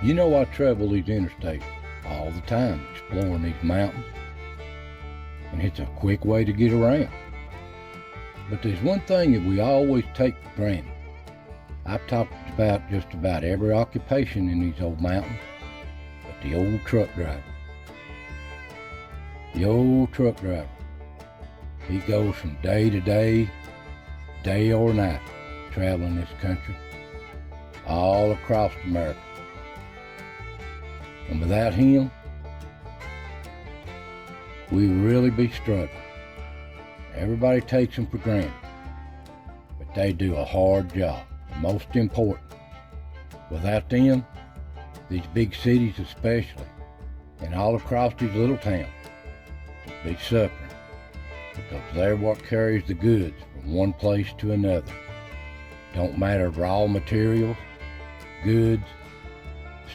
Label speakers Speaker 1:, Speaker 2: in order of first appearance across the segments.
Speaker 1: You know, I travel these interstates all the time, exploring these mountains, and it's a quick way to get around. But there's one thing that we always take for granted. I've talked about just about every occupation in these old mountains, but the old truck driver. The old truck driver. He goes from day to day, day or night, traveling this country, all across America. And without him, we'd really be struggling. Everybody takes them for granted, but they do a hard job. Most important, without them, these big cities especially, and all across these little towns, would be suffering, because they're what carries the goods from one place to another. Don't matter raw materials, goods,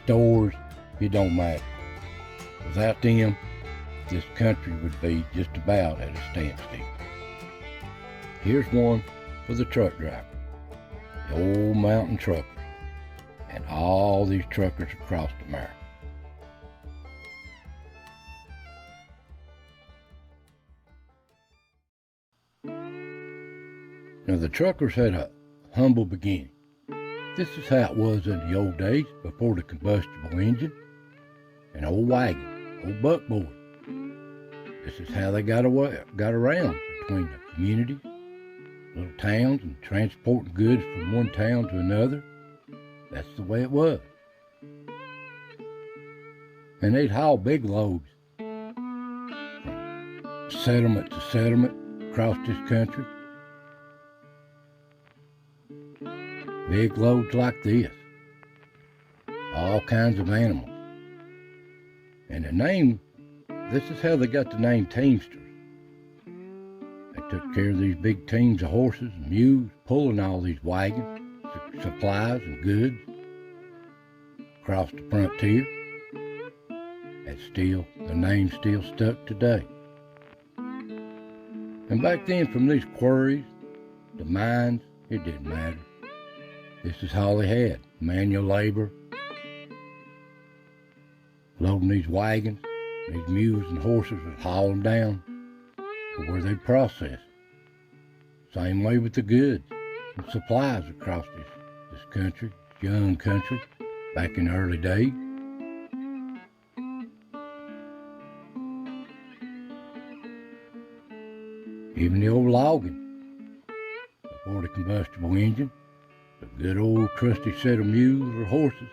Speaker 1: stores, it don't matter. Without them, this country would be just about at a standstill. Here's one for the truck driver, the old mountain truckers, and all these truckers across America. Now, the truckers had a humble beginning. This is how it was in the old days before the combustible engine, an old wagon, old buckboard. This is how they got around between the communities, little towns, and transporting goods from one town to another. That's the way it was. And they'd haul big loads from settlement to settlement across this country. Big loads like this. All kinds of animals. And the name, this is how they got the name Teamsters. They took care of these big teams of horses and mules, pulling all these wagons, supplies and goods across the frontier. And still, the name still stuck today. And back then, from these quarries, the mines, it didn't matter. This is all they had, manual labor, loading these wagons. These mules and horses would haul them down to where they'd process. Same way with the goods and supplies across this country, this young country, back in the early days. Even the old logging, before the combustible engine, the good old trusty set of mules or horses.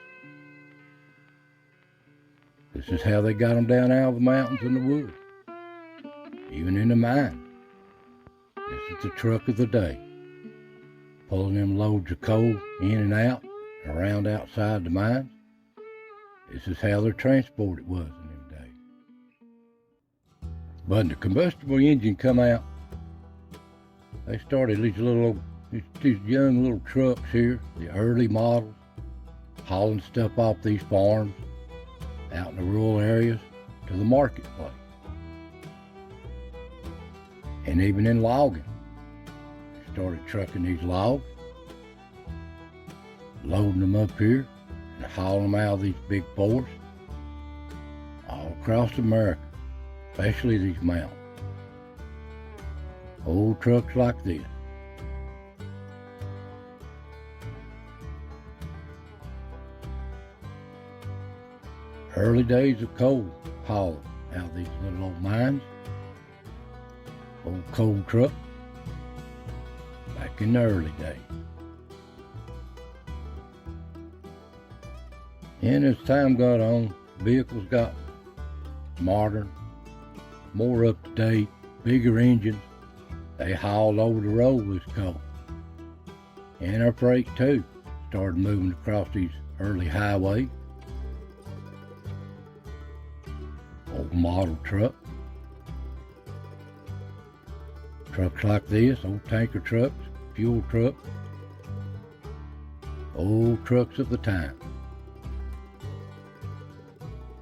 Speaker 1: This is how they got them down out of the mountains and the woods, even in the mine. This is the truck of the day, pulling them loads of coal in and out, around outside the mines. This is how their transport it was in them days. But when the combustible engine come out, they started these young little trucks here, the early models, hauling stuff off these farms out in the rural areas to the marketplace. And even in logging, they started trucking these logs, loading them up here and hauling them out of these big forests all across America, especially these mountains. Old trucks like this. Early days of coal hauled out of these little old mines. Old coal truck. Back in the early days. And as time got on, vehicles got modern, more up to date, bigger engines. They hauled over the road with coal. And our freight too started moving across these early highways. Old model truck. Trucks like this, old tanker trucks, fuel trucks. Old trucks of the time.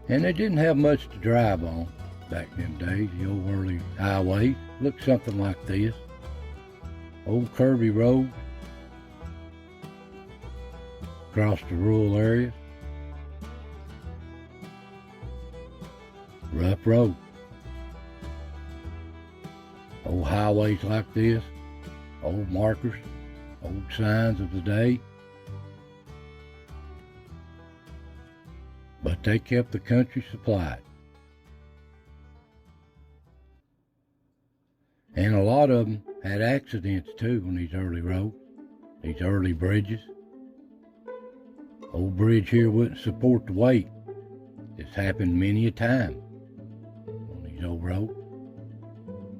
Speaker 1: And they didn't have much to drive on back in them days. The old early highways looked something like this. Old curvy roads across the rural areas. rough road. Old highways like this, old markers, old signs of the day. But they kept the country supplied. And a lot of them had accidents too on these early roads, these early bridges. Old bridge here wouldn't support the weight. It's happened many a time on these old roads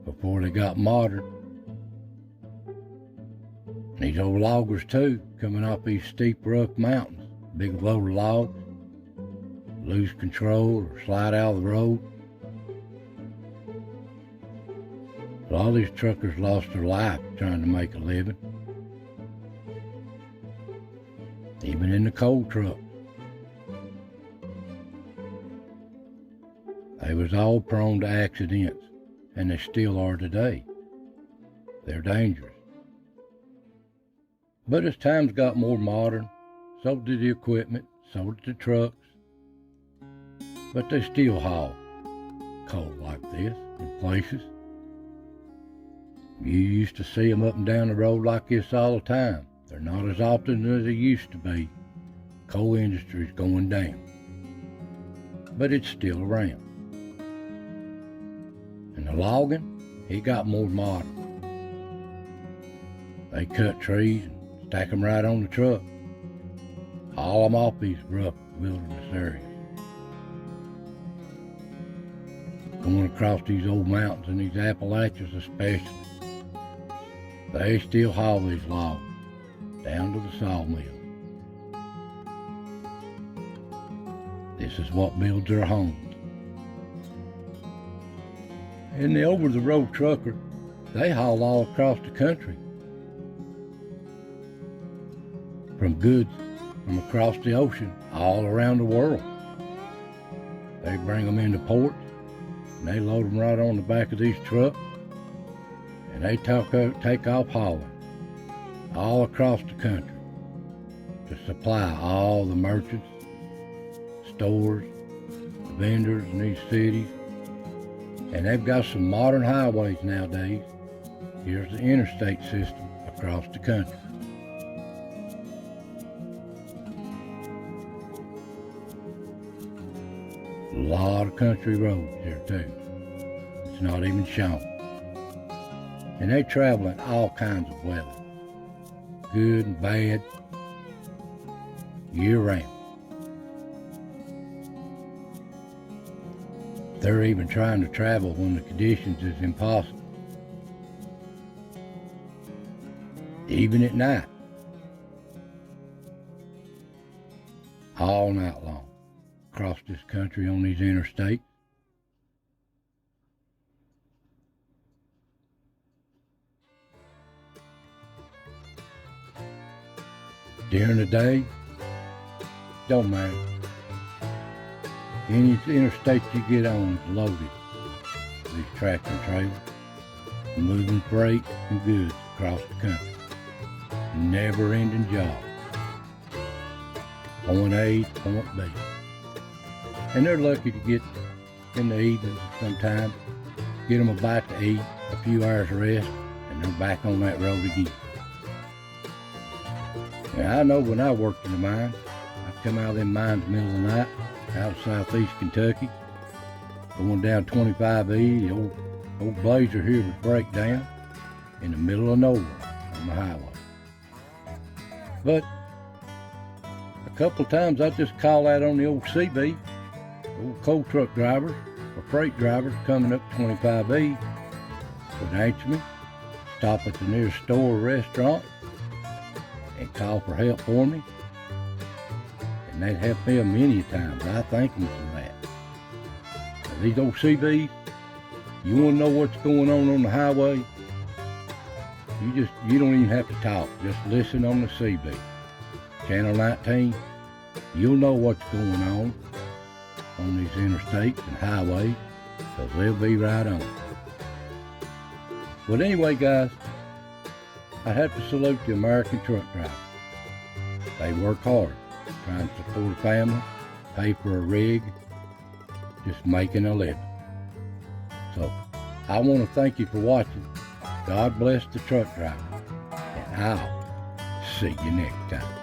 Speaker 1: before they got modern. These old loggers too, coming off these steep, rough mountains, big load of logs, lose control or slide out of the road. A lot of these truckers lost their life trying to make a living. Even in the coal truck. They was all prone to accidents, and they still are today. They're dangerous. But as times got more modern, so did the equipment, so did the trucks. But they still haul coal like this in places. You used to see them up and down the road like this all the time. They're not as often as they used to be. Coal industry's going down. But it's still around. And the logging, it got more modern. They cut trees and stack them right on the truck. Haul them off these rough wilderness areas. Going across these old mountains and these Appalachias especially. They still haul these logs down to the sawmill. This is what builds their homes. And the over-the-road trucker, they haul all across the country. From goods from across the ocean, all around the world. They bring them into ports, and they load them right on the back of these trucks, and they take off hauling all across the country to supply all the merchants, stores, vendors in these cities. And they've got some modern highways nowadays. Here's the interstate system across the country. A lot of country roads here too. It's not even shown. And they travel in all kinds of weather, good and bad, year round. They're even trying to travel when the conditions is impossible. Even at night. All night long. Across this country on these interstates. During the day, don't matter. Any interstate you get on is loaded. These tractor trailers, moving freight and goods across the country. Never-ending job. Point A to point B. And they're lucky to get in the evenings sometimes, get them a bite to eat, a few hours of rest, and they're back on that road again. Now, I know when I worked in the mines, I'd come out of them mines in the middle of the night, out of southeast Kentucky, going down 25E, the old blazer here would break down in the middle of nowhere on the highway. But a couple of times I just call out on the old CB, old coal truck drivers or freight drivers coming up 25E would answer me, stop at the nearest store or restaurant, and call for help for me. And they'd help me many times. I thank them for that. Now, these old CBs, you want to know what's going on the highway? You don't even have to talk. Just listen on the CB. Channel 19, you'll know what's going on these interstates and highways, because they'll be right on. But anyway, guys, I have to salute the American truck drivers. They work hard, trying to support a family, pay for a rig, just making a living. So I want to thank you for watching. God bless the truck driver, and I'll see you next time.